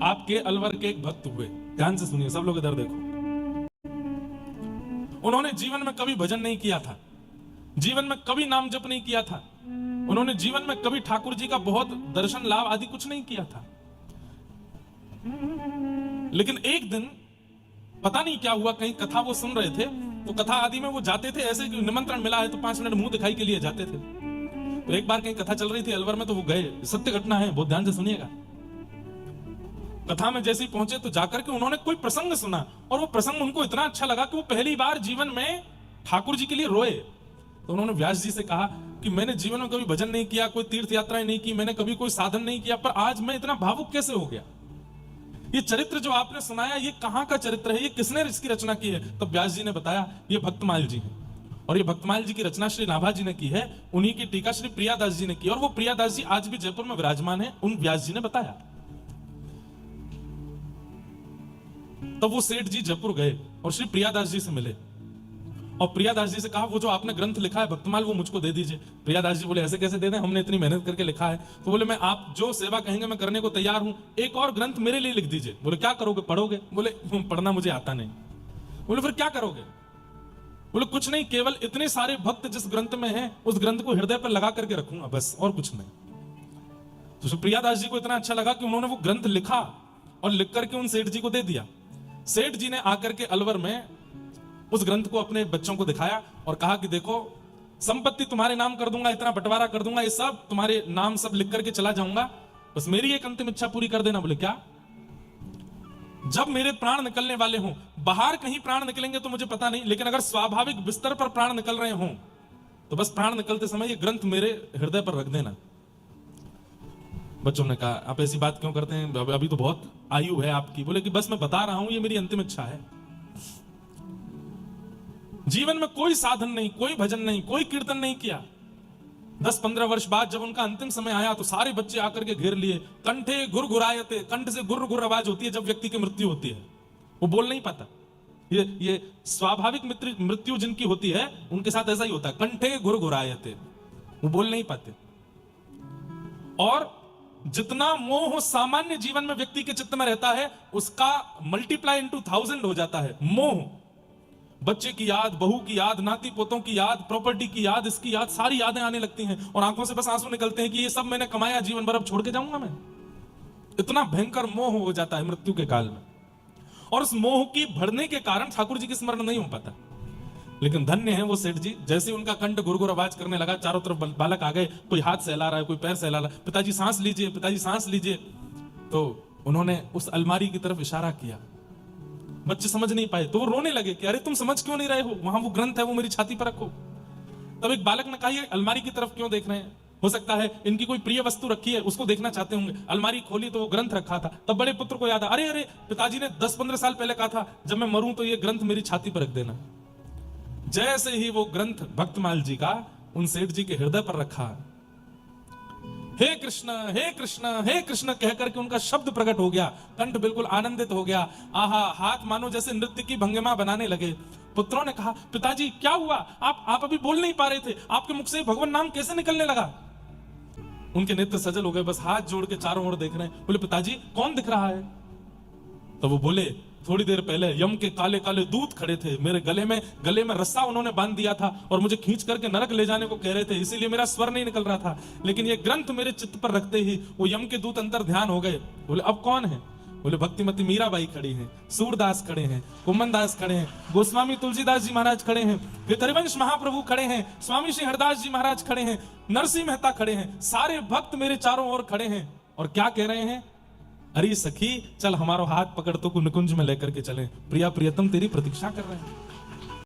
आपके अलवर के एक भक्त हुए, ध्यान से सुनिए सब लोग, इधर देखो। उन्होंने जीवन में कभी भजन नहीं किया था, जीवन में कभी नाम जप नहीं किया था, उन्होंने जीवन में कभी ठाकुर जी का बहुत दर्शन लाभ आदि कुछ नहीं किया था। लेकिन एक दिन पता नहीं क्या हुआ, कहीं कथा वो सुन रहे थे, तो कथा आदि में वो जाते थे, ऐसे कि निमंत्रण मिला है तो 5 मिनट मुंह दिखाई के लिए जाते थे। तो एक बार कहीं कथा चल रही थी अलवर में, तो वो गए, सत्य घटना है, बहुत ध्यान से सुनिएगा। कथा में जैसे ही पहुंचे तो जाकर के उन्होंने कोई प्रसंग सुना, और वो प्रसंग उनको इतना अच्छा लगा कि वो पहली बार जीवन में ठाकुर जी के लिए रोए। तो उन्होंने व्यास जी से कहा कि मैंने जीवन में कभी भजन नहीं किया, कोई तीर्थ यात्राएं नहीं की, मैंने कभी कोई साधन नहीं किया, पर आज मैं इतना भावुक कैसे हो गया? ये चरित्र जो आपने सुनाया, ये कहां का चरित्र है, ये किसने इसकी रचना की है? तब व्यास जी ने बताया ये भक्तमाल जी है, और ये भक्तमाल जी की रचना श्री नाभा जी ने की है, उन्हीं की टीका श्री प्रियादास जी ने की, और वो प्रियादास जी आज भी जयपुर में विराजमान है, उन व्यास जी ने बताया। तब वो सेठ जी जयपुर गए और श्री प्रियादास जी से मिले, और प्रियादास जी से कहा वो जो आपने ग्रंथ लिखा है भक्तमाल, वो मुझको दे दीजिए। प्रियादास जी बोले ऐसे कैसे दे दें, हमने इतनी मेहनत करके लिखा है। तो बोले मैं आप जो सेवा कहेंगे मैं करने को तैयार हूं, एक और ग्रंथ मेरे लिए लिख दीजिए। बोले क्या करोगे, पढ़ोगे? बोले पढ़ना मुझे आता नहीं। बोले फिर क्या करोगे? बोले कुछ नहीं, केवल इतने सारे भक्त जिस ग्रंथ में हैं उस ग्रंथ को हृदय पर लगा करके रखूंगा, बस, और कुछ नहीं। तो प्रियादास जी को इतना अच्छा लगा कि उन्होंने वो ग्रंथ लिखा और लिख करके उन सेठ जी को दे दिया। सेठ जी ने आकर के अलवर में उस ग्रंथ को अपने बच्चों को दिखाया और कहा कि देखो, संपत्ति तुम्हारे नाम कर दूंगा, इतना बंटवारा कर दूंगा, ये सब तुम्हारे नाम सब लिख करके चला जाऊंगा, बस मेरी एक अंतिम इच्छा पूरी कर देना। बोले क्या? जब मेरे प्राण निकलने वाले हों, बाहर कहीं प्राण निकलेंगे तो मुझे पता नहीं, लेकिन अगर स्वाभाविक बिस्तर पर प्राण निकल रहे हों तो बस प्राण निकलते समय ये ग्रंथ मेरे हृदय पर रख देना। बच्चों ने कहा आप ऐसी बात क्यों करते हैं, अभी तो बहुत आयु है आपकी। बोले कि बस मैं बता रहा हूं, ये मेरी अंतिम इच्छा है। जीवन में कोई साधन नहीं, कोई भजन नहीं, कोई कीर्तन नहीं किया। 10-15 वर्ष बाद जब उनका अंतिम समय आया तो सारे बच्चे आकर के घेर लिए, कंठे गुरगुरायते, कंठ से गुर गुर आवाज होती है जब व्यक्ति की मृत्यु होती है, वो बोल नहीं पाता। ये स्वाभाविक मृत्यु जिनकी होती है उनके साथ ऐसा ही होता है, कंठे गुरगुरायते, वो बोल नहीं पाते। और जितना मोह सामान्य जीवन में व्यक्ति के चित्त में रहता है उसका मल्टीप्लाई इनटू 1000 हो जाता है। मोह, बच्चे की याद, बहू की याद, नाती पोतों की याद, प्रॉपर्टी की याद, इसकी याद, सारी यादें आने लगती हैं और आंखों से बस आंसू निकलते हैं कि ये सब मैंने कमाया जीवन भर, अब छोड़ के जाऊंगा मैं। इतना भयंकर मोह हो जाता है मृत्यु के काल में, और उस मोह की बढ़ने के कारण ठाकुर जी की स्मरण नहीं हो पाता। लेकिन धन्य है वो सेठ जी, जैसे उनका कंठ गुरगुर आवाज करने लगा, चारों तरफ बालक आ गए, कोई हाथ सहला रहा है, कोई पैर सहला रहा है, पिताजी सांस लीजिए, पिताजी सांस लीजिए। तो उन्होंने उस अलमारी की तरफ इशारा किया, बच्चे समझ नहीं पाए तो वो रोने लगे कि अरे तुम समझ क्यों नहीं रहे हो, वहां वो ग्रंथ है, वो मेरी छाती पर रखो। तब एक बालक ने कहा ये अलमारी की तरफ क्यों देख रहे हैं, हो सकता है इनकी कोई प्रिय वस्तु रखी है उसको देखना चाहते होंगे। अलमारी खोली तो वो ग्रंथ रखा था। तब बड़े पुत्र को याद, अरे अरे पिताजी ने 10-15 साल पहले कहा था जब मैं मरूं तो ये ग्रंथ मेरी छाती पर रख देना। जैसे ही वो ग्रंथ भक्तमाल जी का उन सेठ जी के हृदय पर रखा, हे कृष्ण हे कृष्ण हे कृष्ण कहकर के उनका शब्द प्रकट हो गया, कंठ बिल्कुल आनंदित हो गया, आहा, हाथ मानो जैसे नृत्य की भंगिमा बनाने लगे। पुत्रों ने कहा पिताजी क्या हुआ, आप अभी बोल नहीं पा रहे थे, आपके मुख से भगवान नाम कैसे निकलने लगा? उनके नेत्र सजल हो गए, बस हाथ जोड़ के चारों ओर देख रहे हैं। बोले पिताजी कौन दिख रहा है? तो वो बोले थोड़ी देर पहले यम के काले काले दूत खड़े थे, मेरे गले में रस्सा उन्होंने बांध दिया था और मुझे खींच करके नरक ले जाने को कह रहे थे, इसीलिए मेरा स्वर नहीं निकल रहा था। लेकिन ये ग्रंथ मेरे चित्त पर रखते ही वो यम के दूत अंतर ध्यान हो गए। बोले अब कौन है? बोले भक्तिमती मीराबाई खड़ी हैं, सूरदास खड़े हैं, कुमन दास खड़े हैं, गोस्वामी तुलसीदास जी महाराज खड़े हैं, हरिवंश महाप्रभु खड़े हैं, स्वामी श्री हरदास जी महाराज खड़े हैं, नरसिंह मेहता खड़े हैं, सारे भक्त मेरे चारों ओर खड़े हैं और क्या कह रहे हैं? अरे सखी चल हमारा हाथ पकड़ तो निकुंज में लेकर के चले, प्रिया प्रियतम तेरी प्रतीक्षा कर रहे हैं।